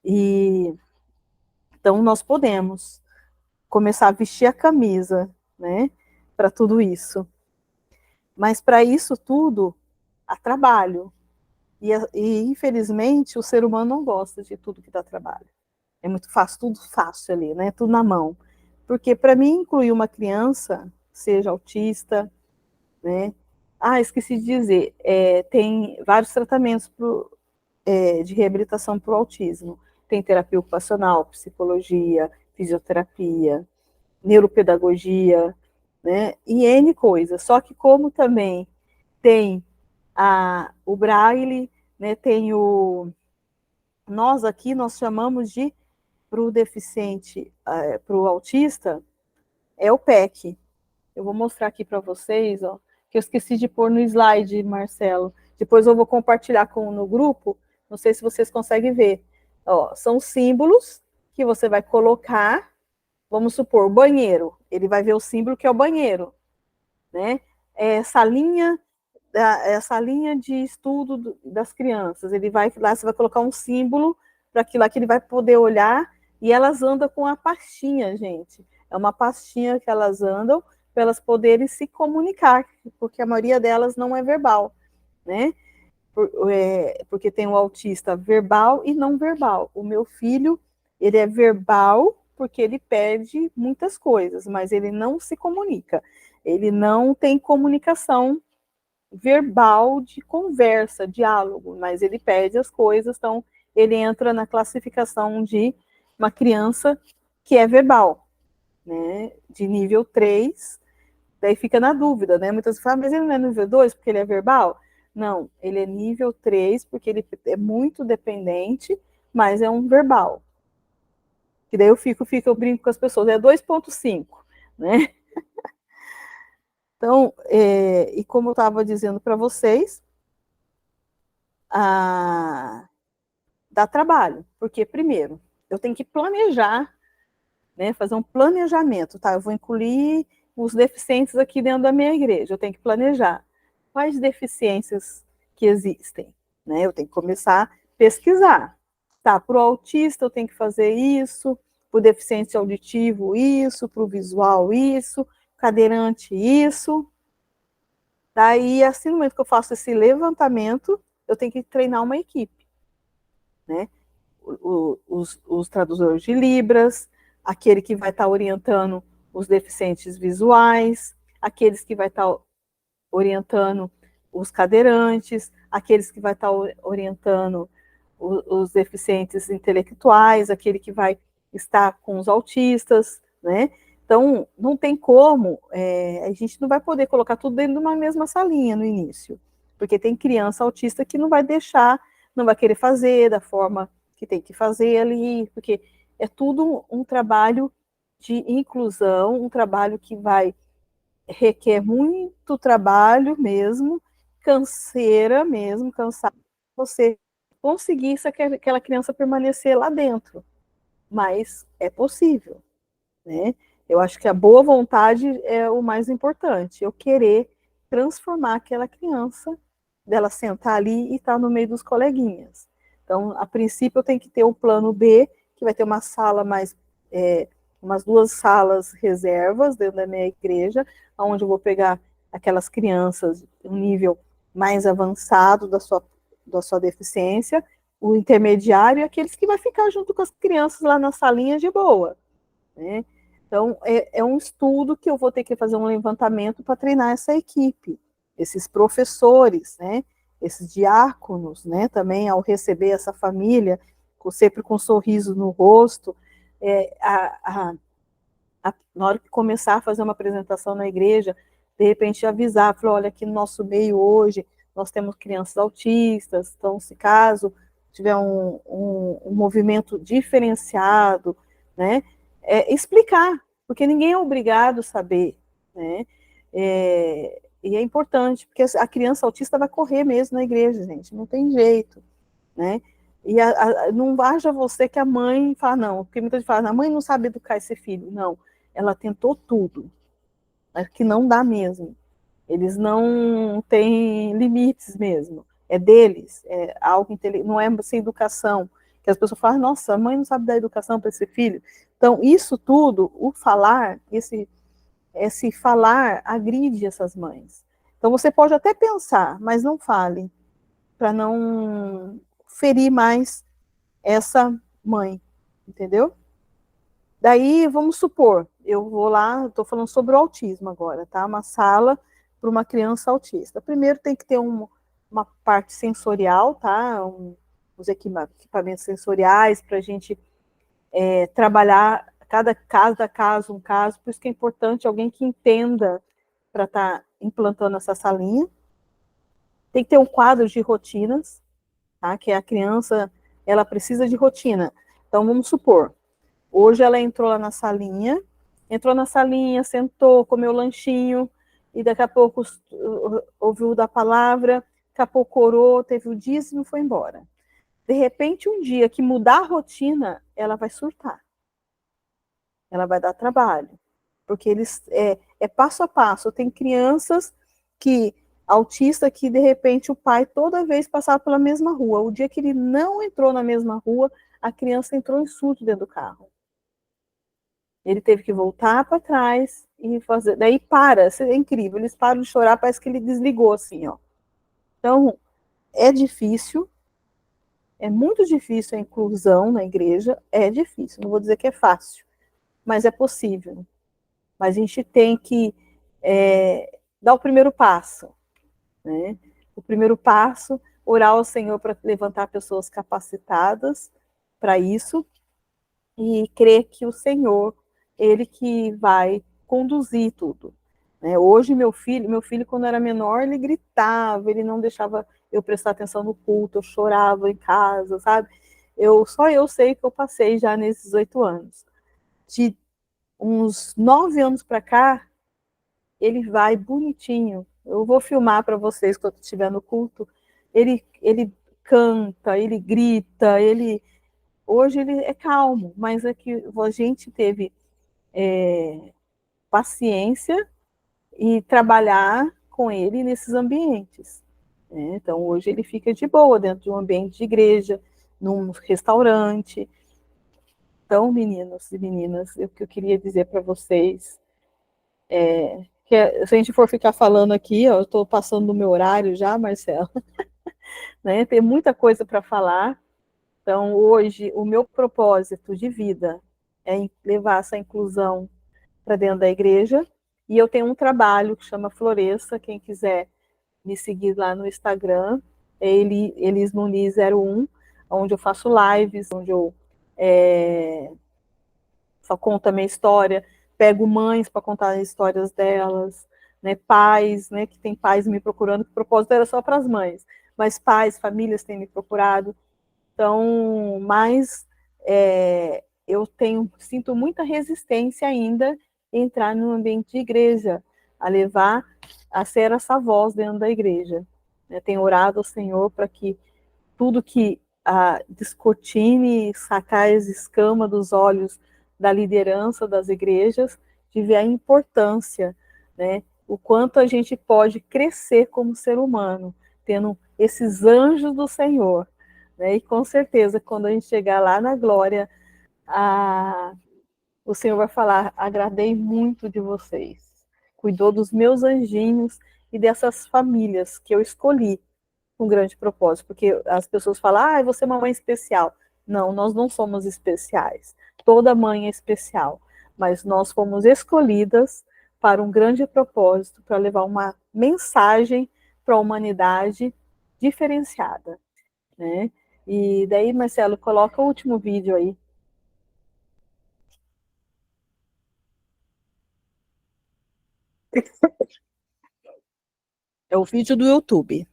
E então nós podemos começar a vestir a camisa, né, para tudo isso. Mas para isso tudo, há trabalho. E, infelizmente, o ser humano não gosta de tudo que dá trabalho. É muito fácil, tudo fácil ali, né? Tudo na mão. Porque para mim incluir uma criança, seja autista, né? Esqueci de dizer, tem vários tratamentos de reabilitação para o autismo. Tem terapia ocupacional, psicologia, fisioterapia, neuropedagogia, né? E N coisas. Só que como também tem o Braille, né? Tem nós aqui nós chamamos de, para o deficiente, para o autista, é o PEC. Eu vou mostrar aqui para vocês, ó, que eu esqueci de pôr no slide, Marcelo. Depois eu vou compartilhar no grupo, não sei se vocês conseguem ver. Ó, são símbolos que você vai colocar, vamos supor, o banheiro, ele vai ver o símbolo que é o banheiro, né? Essa linha de estudo das crianças, ele vai lá, você vai colocar um símbolo para aquilo lá que ele vai poder olhar, e elas andam com a pastinha, gente. É uma pastinha que elas andam para elas poderem se comunicar, porque a maioria delas não é verbal, né? Porque tem o autista verbal e não verbal. O meu filho, ele é verbal porque ele perde muitas coisas, mas ele não se comunica. Ele não tem comunicação verbal de conversa, diálogo, mas ele perde as coisas, então ele entra na classificação de uma criança que é verbal, né, de nível 3, daí fica na dúvida, né? Muitas vezes falam, mas ele não é nível 2 porque ele é verbal? Não, ele é nível 3 porque ele é muito dependente, mas é um verbal. E daí eu brinco com as pessoas, é 2,5, né? Então, e como eu estava dizendo para vocês, dá trabalho, porque, primeiro, eu tenho que planejar, né, fazer um planejamento, tá? Eu vou incluir os deficientes aqui dentro da minha igreja, eu tenho que planejar quais deficiências que existem, né? Eu tenho que começar a pesquisar. Tá, para o autista eu tenho que fazer isso, para o deficiente auditivo isso, para o visual isso, cadeirante isso. Daí, assim, no momento que eu faço esse levantamento, eu tenho que treinar uma equipe, né? Os tradutores de Libras, aquele que vai estar orientando os deficientes visuais, aqueles que vai estar orientando os cadeirantes, aqueles que vai estar orientando os deficientes intelectuais, aquele que vai estar com os autistas, né? Então, não tem como, a gente não vai poder colocar tudo dentro de uma mesma salinha no início, porque tem criança autista que não vai deixar, não vai querer fazer da forma que tem que fazer ali, porque é tudo um trabalho de inclusão, um trabalho que vai requer muito trabalho mesmo, canseira mesmo, cansado, você conseguir aquela criança permanecer lá dentro, mas é possível, né? Eu acho que a boa vontade é o mais importante, eu querer transformar aquela criança, dela sentar ali e estar no meio dos coleguinhas. Então, a princípio, eu tenho que ter um plano B, que vai ter uma sala mais, umas 2 salas reservas dentro da minha igreja, onde eu vou pegar aquelas crianças, um nível mais avançado da sua deficiência, o intermediário e aqueles que vai ficar junto com as crianças lá na salinha de boa, né? Então, é um estudo que eu vou ter que fazer um levantamento para treinar essa equipe, esses professores, né? Esses diáconos, né? Também, ao receber essa família, sempre com um sorriso no rosto, na hora que começar a fazer uma apresentação na igreja, de repente avisar, falar, olha, aqui no nosso meio hoje, nós temos crianças autistas, então, se caso tiver um movimento diferenciado, né, explicar, porque ninguém é obrigado a saber, né, e é importante, porque a criança autista vai correr mesmo na igreja, gente, não tem jeito, né, e não haja você que a mãe fala, não, porque muita gente fala, a mãe não sabe educar esse filho, não, ela tentou tudo, mas que não dá mesmo, eles não têm limites mesmo, é deles, é algo não é sem educação, que as pessoas falam, nossa, a mãe não sabe dar educação para esse filho, então isso tudo, o falar, esse falar agride essas mães, então você pode até pensar, mas não fale, para não ferir mais essa mãe, entendeu? Daí, vamos supor, eu vou lá, estou falando sobre o autismo agora, tá? Uma sala para uma criança autista. Primeiro tem que ter uma parte sensorial, tá? Os equipamentos sensoriais para a gente trabalhar cada caso, um caso, por isso que é importante alguém que entenda para estar implantando essa salinha. Tem que ter um quadro de rotinas, tá? Que a criança, ela precisa de rotina. Então, vamos supor, hoje ela entrou na salinha, sentou, comeu o lanchinho, e daqui a pouco ouviu da palavra, daqui a pouco orou, teve o dízimo e foi embora. De repente, um dia que mudar a rotina, ela vai surtar. Ela vai dar trabalho. Porque eles é passo a passo. Tem crianças autista que, de repente, o pai toda vez passava pela mesma rua. O dia que ele não entrou na mesma rua, a criança entrou em surto dentro do carro. Ele teve que voltar para trás e fazer. Daí é incrível, eles param de chorar, parece que ele desligou assim, ó. Então, é difícil, é muito difícil a inclusão na igreja, é difícil, não vou dizer que é fácil, mas é possível. Mas a gente tem que dar o primeiro passo, né? O primeiro passo, orar ao Senhor para levantar pessoas capacitadas para isso e crer que o Senhor ele que vai conduzir tudo. Né? Hoje, meu filho, quando era menor, ele gritava, ele não deixava eu prestar atenção no culto, eu chorava em casa, sabe? Só eu sei que eu passei já nesses 8 anos. De uns 9 anos para cá, ele vai bonitinho. Eu vou filmar para vocês quando estiver no culto. Ele canta, ele grita, hoje ele é calmo, mas é que a gente teve paciência e trabalhar com ele nesses ambientes. Né? Então, hoje ele fica de boa dentro de um ambiente de igreja, num restaurante. Então, meninos e meninas, o que eu queria dizer para vocês que se a gente for ficar falando aqui, ó, eu estou passando do meu horário já, Marcelo, né? Tem muita coisa para falar. Então, hoje, o meu propósito de vida é levar essa inclusão para dentro da igreja. E eu tenho um trabalho que chama Floresça. Quem quiser me seguir lá no Instagram, é Elis Muniz 01, onde eu faço lives, onde eu só conto a minha história, pego mães para contar as histórias delas, né, pais, né, que tem pais me procurando, que o propósito era só para as mães, mas pais, famílias têm me procurado. Então, mas eu sinto muita resistência ainda em entrar no ambiente de igreja, a ser essa voz dentro da igreja. Eu tenho orado ao Senhor para que tudo que descortine, sacar as escamas dos olhos da liderança das igrejas, tiver a importância, né? O quanto a gente pode crescer como ser humano, tendo esses anjos do Senhor. Né? E com certeza, quando a gente chegar lá na glória, o Senhor vai falar: agradei muito de vocês, cuidou dos meus anjinhos e dessas famílias que eu escolhi com grande propósito, porque as pessoas falam, você é uma mãe especial. Não, nós não somos especiais. Toda mãe é especial, mas nós fomos escolhidas para um grande propósito, para levar uma mensagem para a humanidade diferenciada, né? E daí, Marcelo, coloca o último vídeo aí. É o vídeo do YouTube.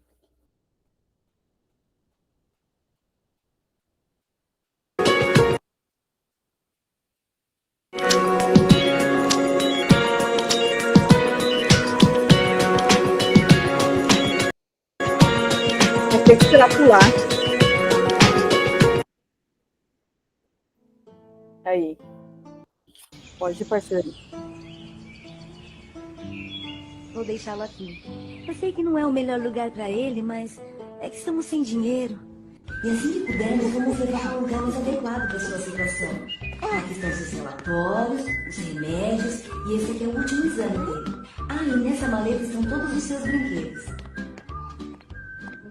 Vou ter que esperar pular. Aí. Pode ir, parceiro. Vou deixá-lo aqui. Eu sei que não é o melhor lugar para ele, mas é que estamos sem dinheiro. E assim que pudermos, vamos levar para um lugar mais adequado para sua situação. Aqui estão seus relatórios, os remédios e esse aqui é o último exame dele. E nessa maleta estão todos os seus brinquedos.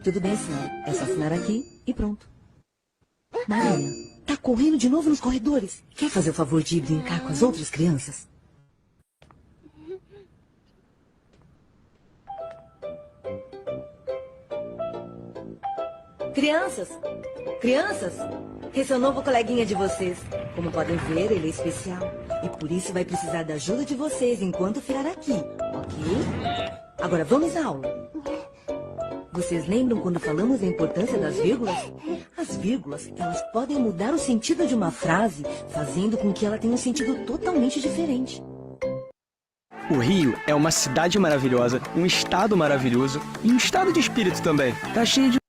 Tudo bem, senhor. É só assinar aqui e pronto. Maria, tá correndo de novo nos corredores. Quer fazer o favor de ir brincar com as outras crianças? Crianças! Crianças! Esse é o novo coleguinha de vocês. Como podem ver, ele é especial. E por isso vai precisar da ajuda de vocês enquanto ficar aqui, ok? Agora vamos à aula. Vocês lembram quando falamos da importância das vírgulas? As vírgulas, elas podem mudar o sentido de uma frase, fazendo com que ela tenha um sentido totalmente diferente. O Rio é uma cidade maravilhosa, um estado maravilhoso e um estado de espírito também. Tá cheio de...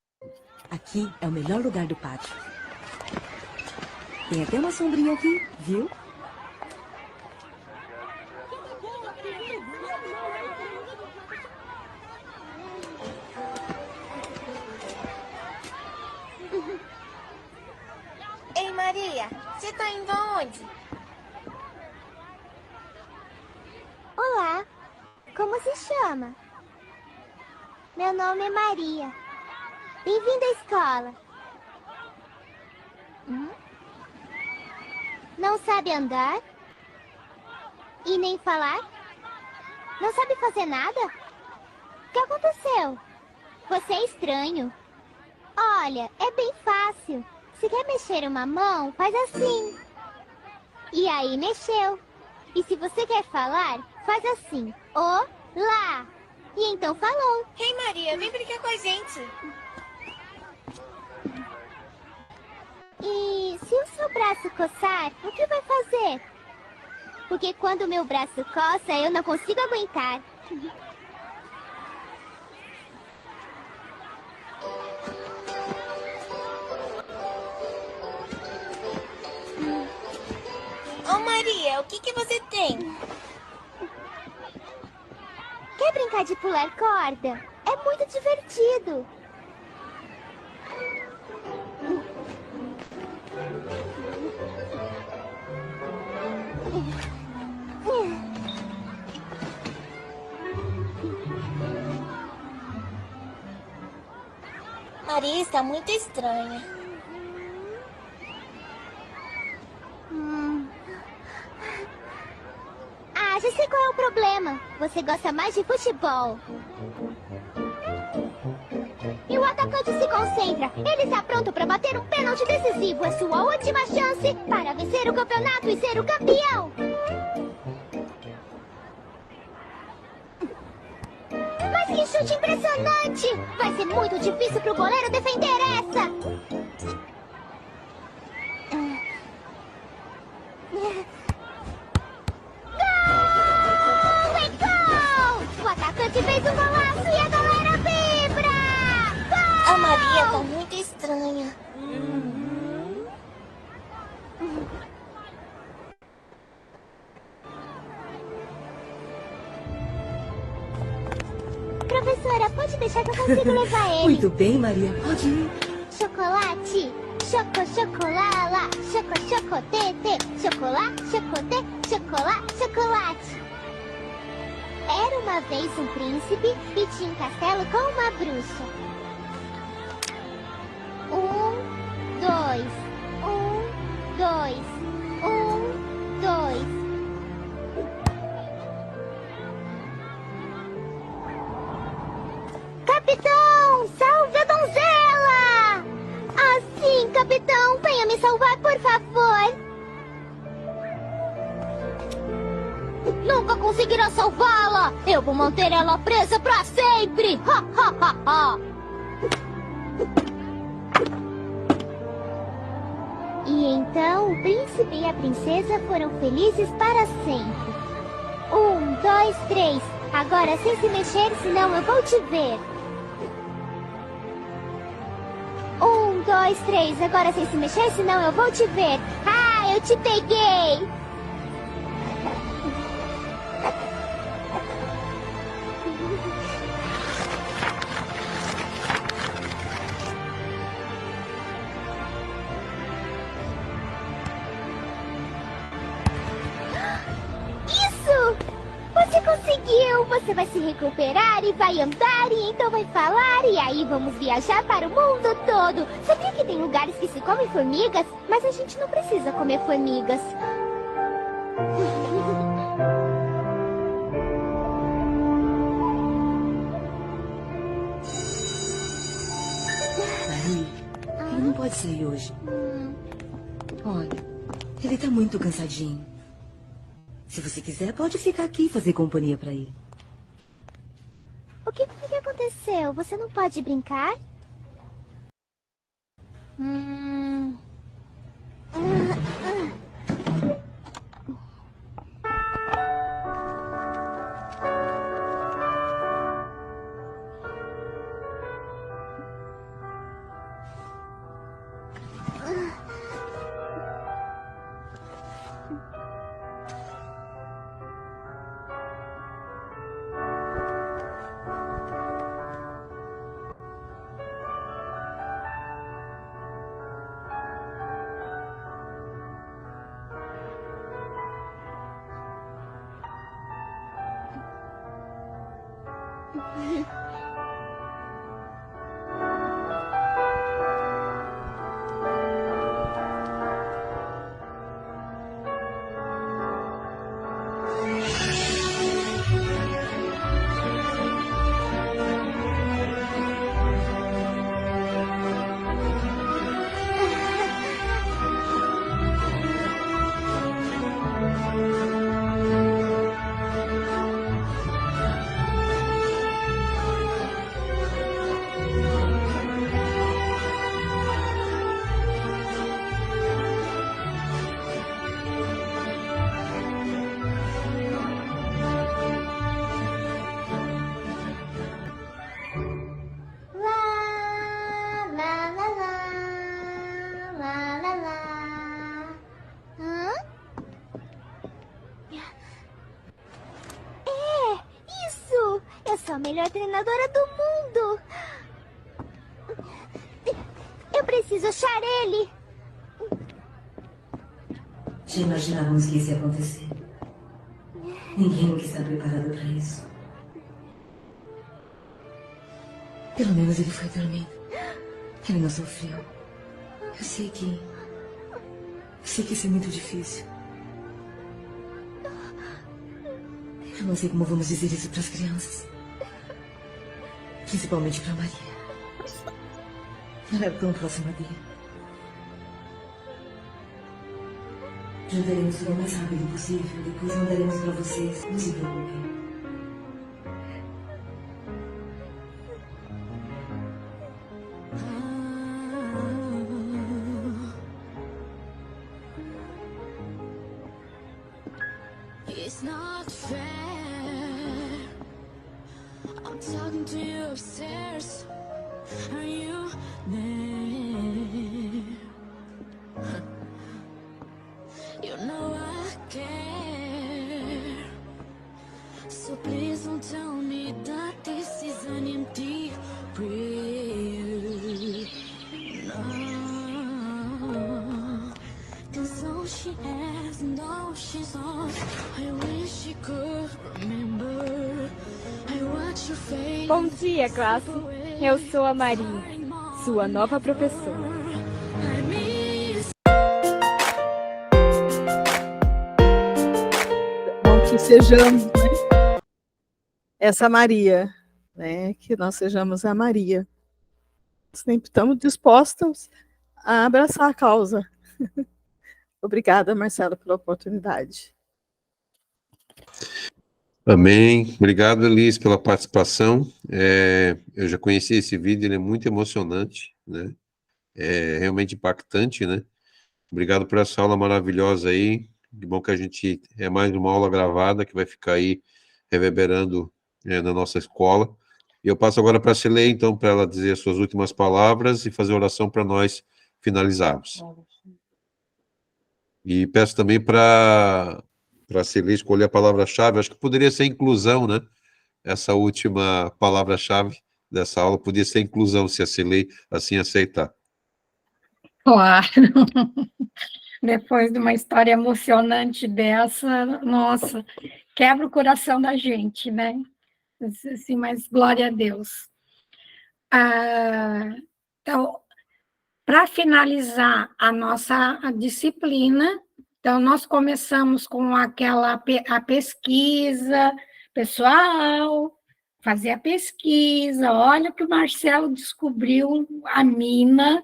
Aqui é o melhor lugar do pátio. Tem até uma sombrinha aqui, viu? Ei, Maria, você tá indo aonde? Olá, como se chama? Meu nome é Maria. Bem-vinda à escola. Não sabe andar? E nem falar? Não sabe fazer nada? O que aconteceu? Você é estranho. Olha, é bem fácil. Se quer mexer uma mão, faz assim. E aí mexeu. E se você quer falar, faz assim. Olá. E então falou. Ei, Maria, vem brincar com a gente. E se o seu braço coçar, o que vai fazer? Porque quando o meu braço coça, eu não consigo aguentar. Ô, Maria, o que você tem? Quer brincar de pular corda? É muito divertido. Maria está muito estranha. Ah, já sei qual é o problema. Você gosta mais de futebol. E o atacante se concentra. Ele está pronto para bater um pênalti decisivo. É sua última chance para vencer o campeonato e ser o campeão. Mas que chute impressionante! Vai ser muito difícil para o goleiro defender essa. Gol! É gol! O atacante fez um golaço e a galera vibra! Gol! A Maria está muito estranha. Professora, pode deixar que eu consigo levar ele. Muito bem, Maria. Pode ir. Chocolate, chocolala, chocotete, chocolate, chocolate. Era uma vez um príncipe e tinha um castelo com uma bruxa. 1, 2, 1, 2, 1, 2. Capitão, salve a donzela! Assim, capitão, venha me salvar, por favor. Nunca conseguirá salvá-la! Eu vou manter ela presa pra sempre! Ha, ha, ha, ha. E então o príncipe e a princesa foram felizes para sempre. 1, 2, 3. Agora sem se mexer, senão eu vou te ver. 1, 2, 3. Agora sem se mexer, senão eu vou te ver. Ah, eu te peguei! Isso! Você conseguiu! Você vai se recuperar e vai andar e então vai falar e aí vamos viajar para o mundo todo. Sabia que tem lugares que se comem formigas? Mas a gente não precisa comer formigas. Maria, ele não pode sair hoje. Olha, ele tá muito cansadinho. Se você quiser, pode ficar aqui e fazer companhia pra ele. O que aconteceu? Você não pode brincar? Eu sou a melhor treinadora do mundo. Eu preciso achar ele. Já imaginávamos que isso ia acontecer. Ninguém nunca está preparado para isso. Pelo menos ele foi dormindo. Ele não sofreu. Eu sei que isso é muito difícil. Eu não sei como vamos dizer isso para as crianças. Principalmente para Maria. Ela é tão próxima dele. Juntaremos tudo o mais rápido possível. Depois mandaremos para vocês. Não se preocupem. It's not fair. I'm talking to you upstairs. Are you there? You know I care. So please don't tell me that this is an empty prayer. No. Cause all she has and all she's on, I wish she could remember. I watch your face. Bom dia, classe. Eu sou a Maria, sua nova professora. I miss Bom que sejamos, né? Essa Maria, né? Que nós sejamos a Maria. Sempre estamos dispostos a abraçar a causa. Obrigada, Marcelo, pela oportunidade. Amém. Obrigado, Elis, pela participação. Eu já conheci esse vídeo, ele é muito emocionante, né? É realmente impactante, né? Obrigado por essa aula maravilhosa aí. Que bom que a gente é mais uma aula gravada que vai ficar aí reverberando na nossa escola. E eu passo agora para a Celei, então, para ela dizer as suas últimas palavras e fazer oração para nós finalizarmos. E peço também para a Celei escolher a palavra-chave. Acho que poderia ser inclusão, né? Essa última palavra-chave dessa aula podia ser inclusão, se a Celei assim aceitar. Claro. Depois de uma história emocionante dessa, nossa, quebra o coração da gente, né? Assim, mas glória a Deus. Então, para finalizar a nossa disciplina, então nós começamos com a pesquisa, pessoal, fazer a pesquisa, olha o que o Marcelo descobriu, a mina,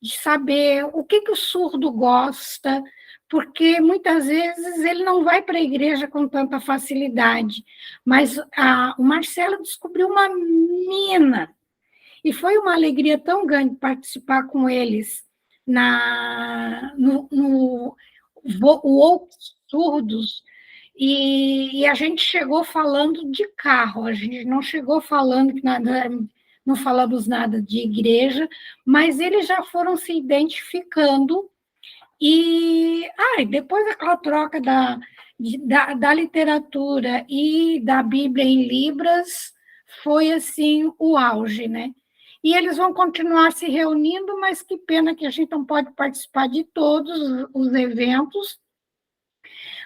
de saber o que o surdo gosta, porque muitas vezes ele não vai para a igreja com tanta facilidade, mas o Marcelo descobriu uma mina, e foi uma alegria tão grande participar com eles no Surdos, e a gente chegou falando de carro, a gente não chegou falando que nada, não falamos nada de igreja, mas eles já foram se identificando, e depois daquela troca da literatura e da Bíblia em Libras, foi assim o auge, né? E eles vão continuar se reunindo, mas que pena que a gente não pode participar de todos os eventos.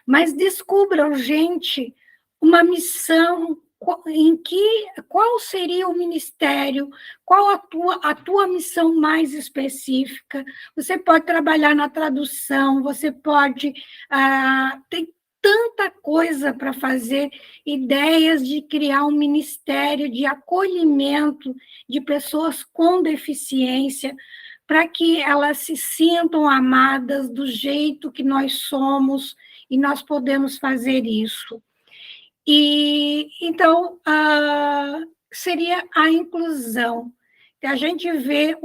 Mas descubram, gente, uma missão qual seria o ministério, qual a tua missão mais específica. Você pode trabalhar na tradução, você pode... tem tanta coisa para fazer, ideias de criar um ministério de acolhimento de pessoas com deficiência, para que elas se sintam amadas do jeito que nós somos, e nós podemos fazer isso. E então, seria a inclusão. A gente vê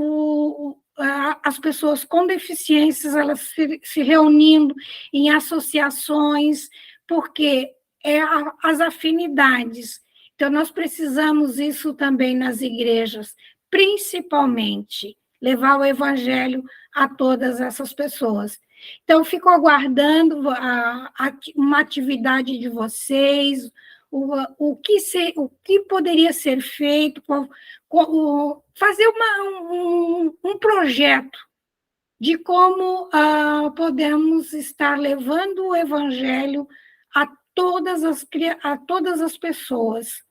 as pessoas com deficiências, elas se reunindo em associações, porque as afinidades. Então, nós precisamos isso também nas igrejas, principalmente levar o evangelho a todas essas pessoas. Então, fico aguardando uma atividade de vocês, o que poderia ser feito, fazer um projeto de como podemos estar levando o Evangelho a todas as pessoas.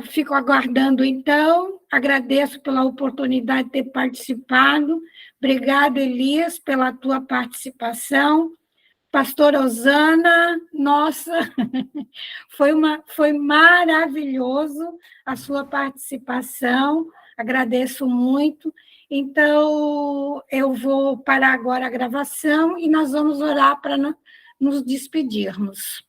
Fico aguardando, então, agradeço pela oportunidade de ter participado. Obrigada, Elias, pela tua participação. Pastora Osana, nossa, foi maravilhoso a sua participação, agradeço muito. Então, eu vou parar agora a gravação e nós vamos orar para nos despedirmos.